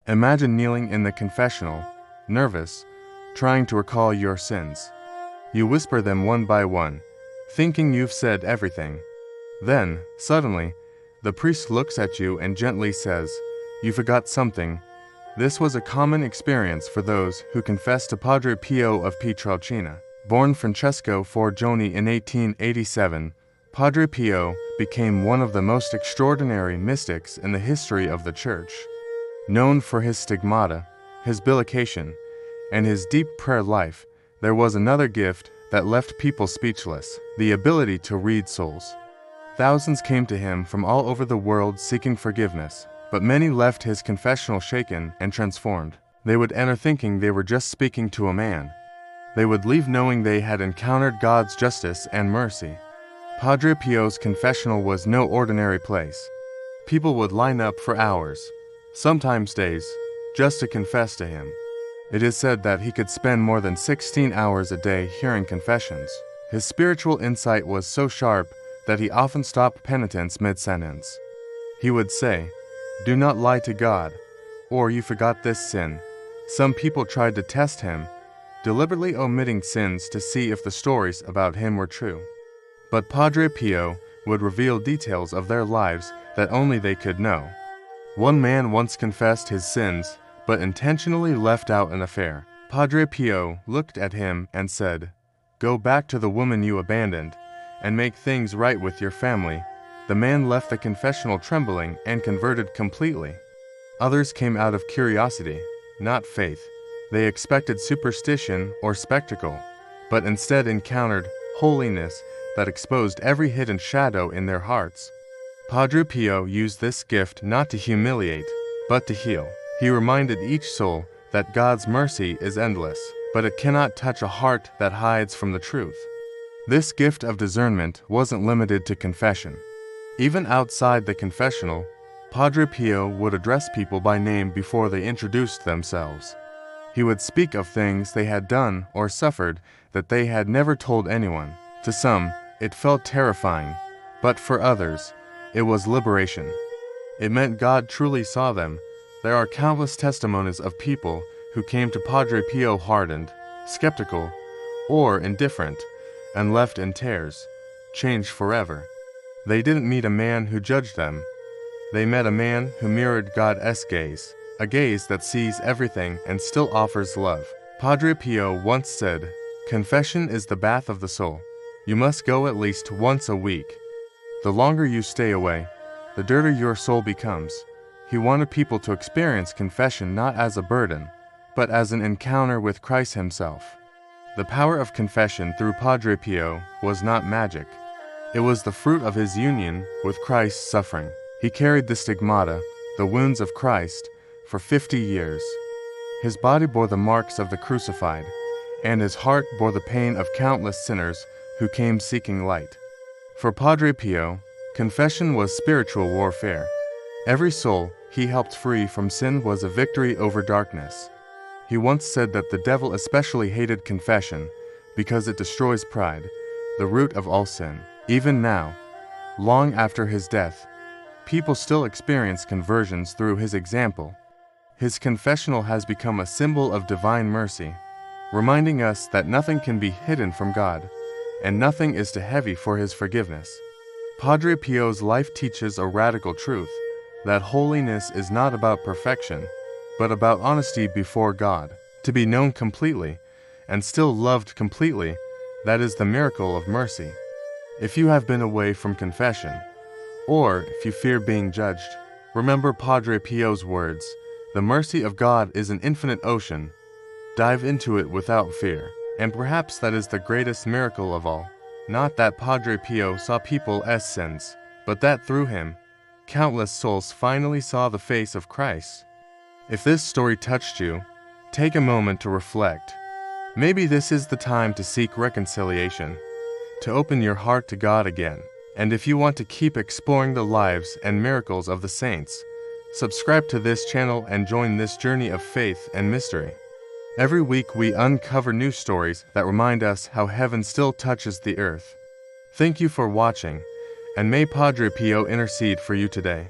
Imagine kneeling in the confessional, nervous, trying to recall your sins. You whisper them one by one, thinking you've said everything. Then, suddenly, the priest looks at you and gently says, "You forgot something." This was a common experience for those who confessed to Padre Pio of Pietrelcina. Born Francesco Forgione in 1887, Padre Pio became one of the most extraordinary mystics in the history of the Church. Known for his stigmata, his bilocation, and his deep prayer life, there was another gift that left people speechless: the ability to read souls. Thousands came to him from all over the world seeking forgiveness, but many left his confessional shaken and transformed. They would enter thinking they were just speaking to a man. They would leave knowing they had encountered God's justice and mercy. Padre Pio's confessional was no ordinary place. People would line up for hours, sometimes days, just to confess to him. It is said that he could spend more than 16 hours a day hearing confessions. His spiritual insight was so sharp that he often stopped penitents mid-sentence. He would say, "Do not lie to God," or "You forgot this sin." Some people tried to test him, deliberately omitting sins to see if the stories about him were true. But Padre Pio would reveal details of their lives that only they could know. One man once confessed his sins, but intentionally left out an affair. Padre Pio looked at him and said, "Go back to the woman you abandoned, and make things right with your family." The man left the confessional trembling and converted completely. Others came out of curiosity, not faith. They expected superstition or spectacle, but instead encountered holiness that exposed every hidden shadow in their hearts. Padre Pio used this gift not to humiliate, but to heal. He reminded each soul that God's mercy is endless, but it cannot touch a heart that hides from the truth. This gift of discernment wasn't limited to confession. Even outside the confessional, Padre Pio would address people by name before they introduced themselves. He would speak of things they had done or suffered that they had never told anyone. To some, it felt terrifying, but for others, it was liberation. It meant God truly saw them. There are countless testimonies of people who came to Padre Pio hardened, skeptical, or indifferent, and left in tears, changed forever. They didn't meet a man who judged them. They met a man who mirrored God's gaze, a gaze that sees everything and still offers love. Padre Pio once said, "Confession is the bath of the soul. You must go at least once a week. The longer you stay away, the dirtier your soul becomes." He wanted people to experience confession not as a burden, but as an encounter with Christ himself. The power of confession through Padre Pio was not magic. It was the fruit of his union with Christ's suffering. He carried the stigmata, the wounds of Christ, for 50 years. His body bore the marks of the crucified, and his heart bore the pain of countless sinners who came seeking light. For Padre Pio, confession was spiritual warfare. Every soul he helped free from sin was a victory over darkness. He once said that the devil especially hated confession because it destroys pride, the root of all sin. Even now, long after his death, people still experience conversions through his example. His confessional has become a symbol of divine mercy, reminding us that nothing can be hidden from God, and nothing is too heavy for his forgiveness. Padre Pio's life teaches a radical truth, that holiness is not about perfection, but about honesty before God. To be known completely, and still loved completely, that is the miracle of mercy. If you have been away from confession, or if you fear being judged, remember Padre Pio's words, "The mercy of God is an infinite ocean. Dive into it without fear." And perhaps that is the greatest miracle of all. Not that Padre Pio saw people as sins, but that through him, countless souls finally saw the face of Christ. If this story touched you, take a moment to reflect. Maybe this is the time to seek reconciliation, to open your heart to God again. And if you want to keep exploring the lives and miracles of the saints, subscribe to this channel and join this journey of faith and mystery. Every week we uncover new stories that remind us how heaven still touches the earth. Thank you for watching, and may Padre Pio intercede for you today.